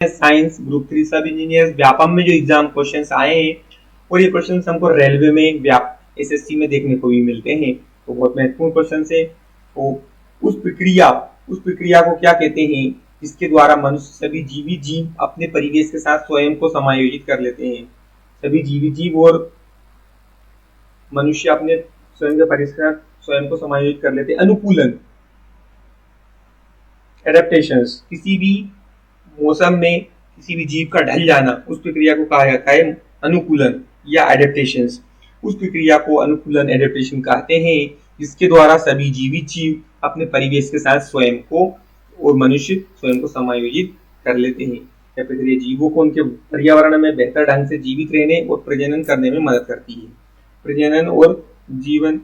Science group 3 सब engineers Vyapam में जो एग्जाम क्वेश्चंस आए हैं और ये क्वेश्चंस हमको रेलवे में एसएससी में देखने को भी मिलते हैं, तो बहुत महत्वपूर्ण क्वेश्चन है। तो उस प्रक्रिया को क्या कहते हैं जिसके द्वारा मनुष्य सभी जीवित जीव अपने परिवेश के साथ स्वयं को समायोजित कर लेते हैं। सभी जीवित जीव और मनुष्य अपने स्वयं के परिवेश के साथ स्वयं को समायोजित कर लेते हैं। अनुकूलन, एडेप्टेशंस, किसी भी मौसम में किसी भी जीव का ढल जाना, उस प्रक्रिया को कहा जाता है अनुकूलन या एडेप्टेशंस। उस प्रक्रिया को अनुकूलन एडेप्टेशन कहते हैं जिसके द्वारा सभी जीवित जीव अपने परिवेश के साथ स्वयं को और मनुष्य स्वयं को समायोजित कर लेते हैं। यह प्रक्रिया जीवों को उनके पर्यावरण में बेहतर ढंग से जीवित रहने और प्रजनन करने में मदद करती है। प्रजनन और जीवन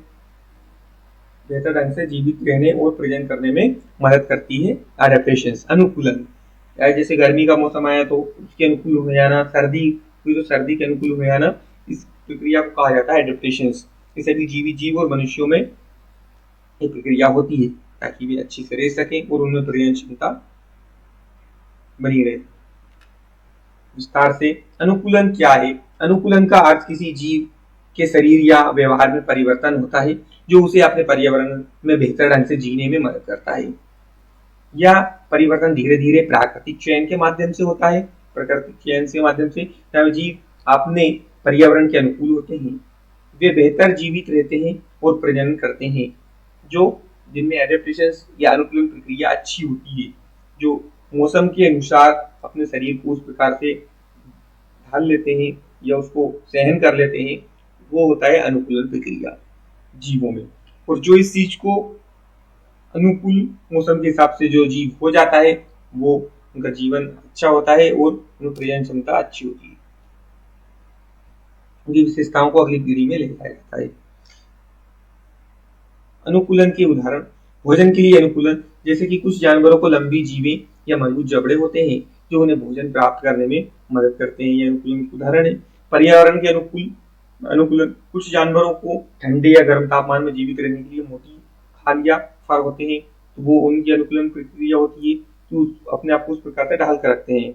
बेहतर ढंग से जीवित रहने और प्रजनन करने में मदद करती है एडेप्टेशंस, अनुकूलन। जैसे गर्मी का मौसम आया तो उसके अनुकूल हो जाना, सर्दी हुई तो सर्दी के अनुकूल हो जाना, इस प्रक्रिया को कहा जाता है एडेप्टेशंस। इसे भी जीवित जीव और मनुष्यों में एक प्रक्रिया होती है ताकि वे अच्छी से रह सकें और उनमें प्रजनन क्षमता बनी रहे। विस्तार से अनुकूलन क्या है? अनुकूलन का अर्थ किसी जीव के शरीर या व्यवहार में परिवर्तन होता है जो उसे अपने पर्यावरण में बेहतर ढंग से जीने में मदद करता है। यह परिवर्तन धीरे धीरे प्राकृतिक चयन के माध्यम से होता है। प्राकृतिक चयन के माध्यम से जब जीव अपने पर्यावरण के अनुकूल होते हैं वे बेहतर जीवित रहते हैं और प्रजनन करते हैं, जो जिनमें एडेप्टेशन या अनुकूलन प्रक्रिया अच्छी होती है, जो मौसम के अनुसार अपने शरीर को उस प्रकार से ढाल लेते हैं या उसको सहन कर लेते हैं, वो होता है अनुकूलन प्रक्रिया जीवों में। और जो इस चीज को अनुकूल मौसम के हिसाब से जो जीव हो जाता है वो उनका जीवन अच्छा होता है और उनकी प्रजनन क्षमता अच्छी होती है। उनकी विशेषताओं को अगली पीढ़ी में ले जाया जाता है। अनुकूलन के उदाहरण, भोजन के लिए अनुकूलन, जैसे कि कुछ जानवरों को लंबी जीभें या मजबूत जबड़े होते हैं जो उन्हें भोजन प्राप्त करने में मदद करते हैं, ये अनुकूलन के उदाहरण है। पर्यावरण के अनुकूलन, कुछ जानवरों को ठंडे या गर्म तापमान में जीवित रहने के लिए मोटी खाल या फर होते हैं, तो वो उनकी अनुकूलन प्रक्रिया होती है तो अपने आप को उस प्रकार से ढाल कर रखते हैं। ये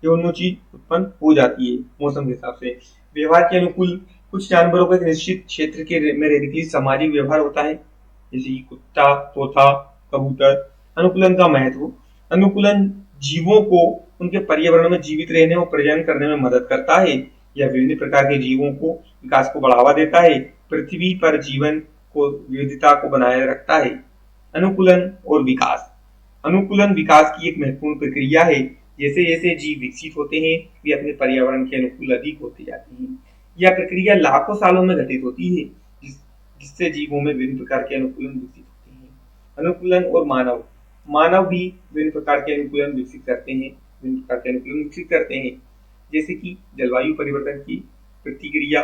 दोनों चीज उत्पन्न हो जाती है मौसम के हिसाब से। व्यवहार के अनुकूल, कुछ जानवरों को एक निश्चित क्षेत्र के में रहने के लिए सामाजिक व्यवहार होता है, जैसे कि कुत्ता, तोता, कबूतर। अनुकूलन का महत्व, अनुकूलन जीवों को उनके पर्यावरण में जीवित रहने और प्रजनन करने में मदद करता है। यह विभिन्न प्रकार के जीवों को विकास को बढ़ावा देता है, पृथ्वी पर जीवन को विविधता को बनाए रखता है। अनुकूलन और विकास, अनुकूलन विकास की एक महत्वपूर्ण प्रक्रिया है। जैसे जैसे जीव विकसित होते हैं वे अपने पर्यावरण के अनुकूल अधिक होते जाते हैं। यह प्रक्रिया लाखों सालों में घटित होती है जिससे जीवों में विभिन्न प्रकार के अनुकूलन विकसित होते हैं। अनुकूलन और मानव, मानव भी विभिन्न प्रकार के अनुकूलन विकसित करते हैं, विभिन्न प्रकार के अनुकूलन विकसित करते हैं, जैसे कि जलवायु परिवर्तन की प्रतिक्रिया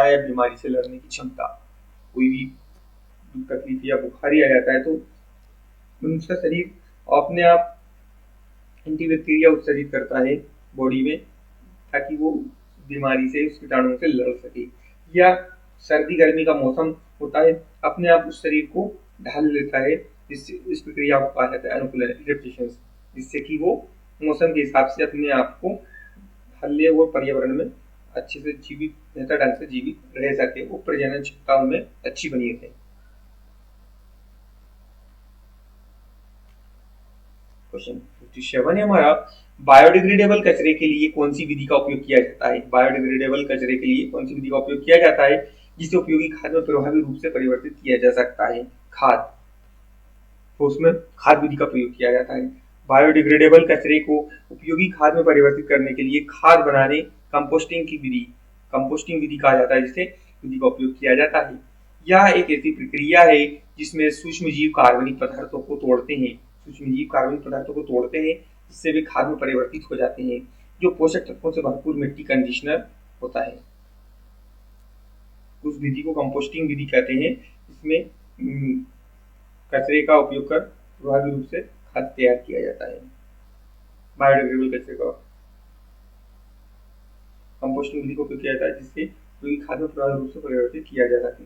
या बीमारी से लड़ने की क्षमता। कोई भी तकलीफ या बुखार आ जाता है तो मनुष्य का शरीर अपने आप एंटीबैक्टीरिया उत्सर्जित करता है बॉडी में ताकि वो बीमारी से, उस कीटाणुओं से लड़ सके। या सर्दी गर्मी का मौसम होता है, अपने आप उस शरीर को ढाल लेता है, जिससे इस प्रक्रिया को कहा जाता है अनुकूलन, एडेप्टेशन, जिससे कि वो मौसम के हिसाब से अपने आप को ढाल ले और पर्यावरण में अच्छे से जीवित, बेहतर ढंग से जीवित रह सके, वो प्रजनन क्षमता उनमें अच्छी बनी रहे। क्वेश्चन 57 है हमारा, बायोडिग्रेडेबल कचरे के लिए कौन सी विधि का उपयोग किया जाता है? बायोडिग्रेडेबल कचरे के लिए कौन सी विधि का उपयोग किया जाता है जिसे उपयोगी खाद में प्रभावी रूप से परिवर्तित किया जा सकता है? खाद, तो उसमें खाद विधि का प्रयोग किया जाता है। बायोडिग्रेडेबल कचरे को उपयोगी खाद में परिवर्तित करने के लिए खाद बनाने कंपोस्टिंग की विधि, कंपोस्टिंग विधि कहा जाता है, जिसे विधि का उपयोग किया जाता है। यह एक ऐसी प्रक्रिया है जिसमें सूक्ष्म जीव कार्बनिक पदार्थों को तोड़ते हैं, सूक्ष्म जीव कार्बनिक पदार्थों को तोड़ते हैं जिससे वे खाद में परिवर्तित हो जाते हैं, जो पोषक तत्वों से भरपूर मिट्टी कंडीशनर होता है। उस विधि को कंपोस्टिंग विधि कहते हैं, जिसमें कचरे का उपयोग कर प्रभावी रूप से खाद तैयार किया जाता है। बायोडिग्रेडेबल कचरे का कंपोस्टिंग विधि को उपयोग किया जाता है जिससे खाद में प्रभावी रूप से परिवर्तित किया जा सके।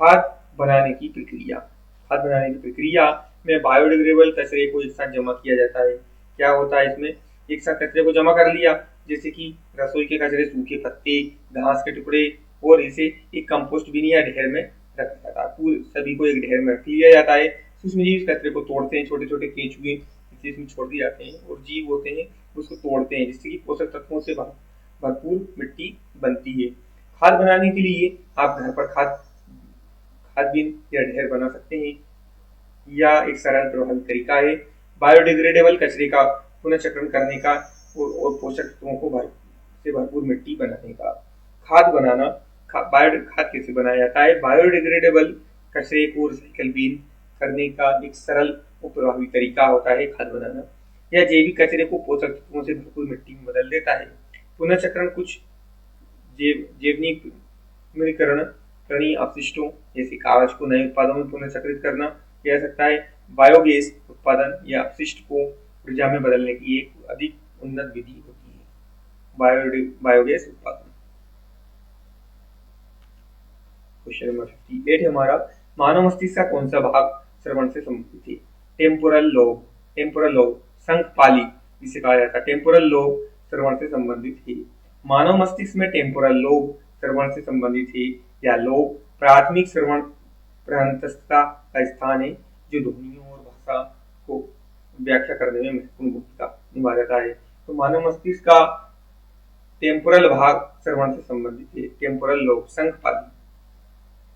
खाद बनाने की प्रक्रिया, खाद बनाने की प्रक्रिया में बायोडिग्रेडेबल कचरे को एक साथ जमा किया जाता है। क्या होता है इसमें, एक साथ कचरे को जमा कर लिया, जैसे कि रसोई के कचरे, सूखे पत्ते, घास के टुकड़े, और इसे एक कंपोस्ट बिन या ढेर में रखा जाता है। पूरे सभी को एक ढेर में रख लिया जाता है। सूक्ष्मजीव इस कचरे को तोड़ते हैं, छोटे छोटे केंचुए इसे इसमें छोड़ दिए जाते हैं, और जीव होते हैं उसको तोड़ते हैं, जिससे कि पोषक तत्वों से भरपूर मिट्टी बनती है। खाद बनाने के लिए आप घर पर खाद बिन या ढेर बना सकते हैं, या एक सरल प्रभावी तरीका है बायोडिग्रेडेबल कचरे का पुनर्चक्रण करने का और पोषक तत्वों को भरपूर मिट्टी बनाने का। खाद बनाना, बायो खाद कैसे बनाया जाता है, बायोडिग्रेडेबल कचरे को रिसाइकल बिन करने का एक सरल और प्रभावी तरीका होता है खाद बनाना। यह जैविक कचरे को पोषक तत्वों से भरपूर मिट्टी में बदल देता है। पुनर्चक्रण कुछ जैवनिकीकरण करणीय अपशिष्टों जैसे कागज को नए उत्पादों में पुनर्चक्रित करना किया जा सकता है। बायोगैस उत्पादन या अपशिष्ट को ऊर्जा में बदलने की एक अधिक उन्नत विधि होती है बायोगैस उत्पादन। क्वेश्चन नंबर 58 हमारा, मानव मस्तिष्क का कौन सा भाग श्रवण से संबंधित है? टेम्पोरल लोब शंखपाली जिसे कहा जाता है टेम्पोरल लोब श्रवण से संबंधित है। मानव मस्तिष्क में टेम्पोरल लोब श्रवण से संबंधित है, या लोब प्राथमिक श्रवण प्रहंतस्था का स्थान है, जो ध्वनियों और भाषा को व्याख्या करने में महत्वपूर्ण भूमिका निभा जाता है। तो मानव मस्तिष्क का टेम्पोरल भाग श्रवण से संबंधित है, टेम्पोरल लोब शंखपाली।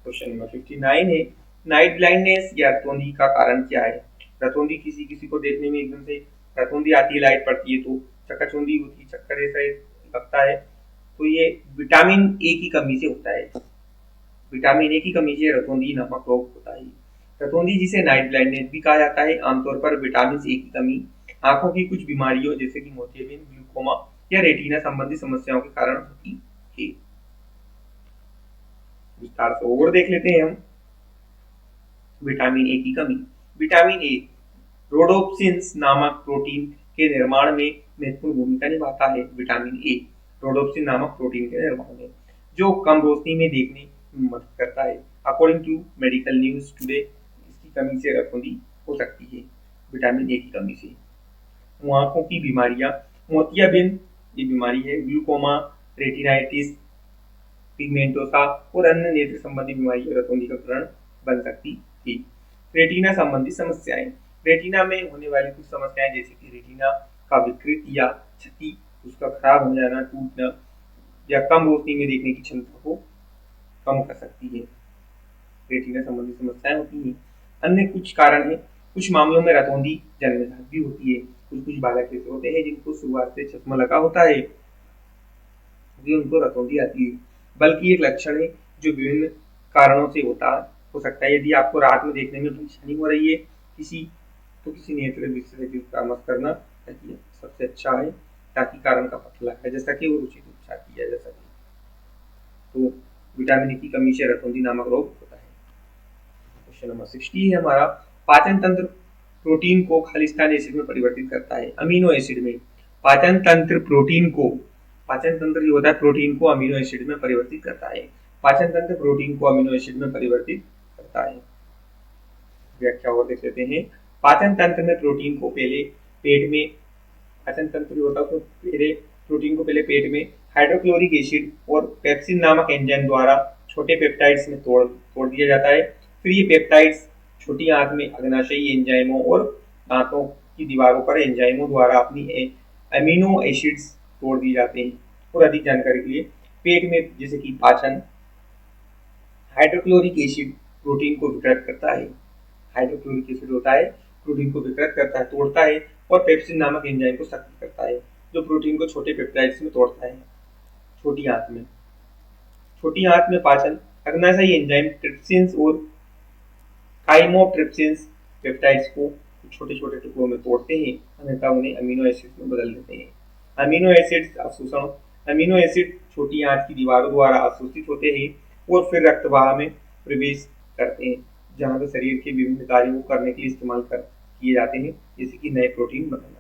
क्वेश्चन नंबर 59 है, नाइट ब्लाइंडनेस या रतौंधी का कारण क्या है? रतौंधी किसी को देखने में एकदम से रतौंधी आती है, लाइट पड़ती है तो चक्काचौंधी होती है, चक्कर ऐसा लगता है, तो ये विटामिन ए की कमी से होता है। विटामिन ए की कमी से रतौंधी नामक रोग होता है। रतौंधी जिसे नाइट ब्लाइंडनेस भी कहा जाता है, आमतौर पर विटामिन ए की कमी आंखों की कुछ बीमारियों जैसे कि मोतियाबिंद, ग्लूकोमा या रेटिना संबंधी समस्याओं के कारण होती है। विस्तार से और देख लेते हैं हम। विटामिन ए की कमी, विटामिन ए रोडोप्सिन्स नामक प्रोटीन के निर्माण में महत्वपूर्ण भूमिका निभाता है। विटामिन ए रोडोप्सिन नामक प्रोटीन के निर्माण में, जो कम रोशनी में देखने में मदद करता है। According to Medical News Today, इसकी कमी से रतौंधी हो सकती है, विटामिन ए की कमी से। आंखों की बीमारियां, मोतियाबिंद ये बीमारी है, ग्लूकोमा, रेटिनाइटिस पिगमेंटोसा और अन्य नेत्र संबंधी बीमारियों रतौंधी का कारण बन सकती थी। रेटिना संबंधी समस्याएं, रेटिना में होने वाली कुछ समस्याएं जैसे कि रेटिना का विकृत या क्षति, उसका खराब हो जाना, टूटना, या कम रोशनी में देखने की क्षमता को कम कर सकती है। रेटिना संबंधी समस्याएं होती हैं। अन्य कुछ कारण है, कुछ मामलों में रतौंधी जन्मजात भी होती है। कुछ बालक ऐसे होते हैं जिनको शुरुआत से चश्मा लगा होता है, उनको रतौंधी आती है, बल्कि एक लक्षण है जो विभिन्न कारणों से हो सकता है। यदि आपको रात में देखने में परेशानी हो रही है किसी नेत्र विशेषज्ञ से परामर्श करना सबसे अच्छा है, ताकि कारण का पता लगाया जा सके और उचित उपचार किया जा सके। तो विटामिन ए की कमी से रतौंधी नामक रोग होता है। क्वेश्चन नंबर 60 है हमारा, पाचन तंत्र प्रोटीन को खालिस्तानी एसिड में परिवर्तित करता है। अमीनो एसिड में पाचन तंत्र जो होता है प्रोटीन को अमीनो एसिड में परिवर्तित करता है। पाचन तंत्र प्रोटीन को अमीनो एसिड में परिवर्तित करता है। व्याख्या और देख लेते हैं। पाचन तंत्र में प्रोटीन को पहले पेट में, पाचन तंत्र जो होता है प्रोटीन को पहले पेट में हाइड्रोक्लोरिक एसिड और पेप्सिन नामक एंजाइम द्वारा छोटे पेप्टाइड्स में तोड़ दिया जाता है। फिर ये पेप्टाइड्स छोटी आंत में अग्नाशयी एंजाइमों और दांतों की दीवारों पर एंजाइमों द्वारा अपनी अमीनो एसिड्स तोड़ दिए जाते हैं। और अधिक जानकारी के लिए पेट में जैसे कि पाचन, हाइड्रोक्लोरिक एसिड प्रोटीन को विकृत करता है, हाइड्रोक्लोरिक एसिड होता है प्रोटीन को विकृत करता है, तोड़ता है, और पेप्सिन नामक एंजाइम को सक्रिय करता है, जो प्रोटीन को छोटे पेप्टाइड्स में तोड़ता है। छोटी आंत में पाचन अग्नाशयी एंजाइम ट्रिप्सिन्स और काइमोट्रिप्सिन्स पेप्टाइड्स को छोटे छोटे टुकड़ों में तोड़ते हैं, अन्यथा उन्हें अमीनो एसिड में बदल देते हैं। अमीनो एसिड अवशोषण, अमीनो एसिड छोटी आंत की दीवारों द्वारा अवशोषित होते हैं और फिर रक्तवाह में प्रवेश करते हैं, जहां से शरीर के विभिन्न कार्यों को करने के लिए इस्तेमाल किए जाते हैं, जैसे कि नए प्रोटीन बनाना।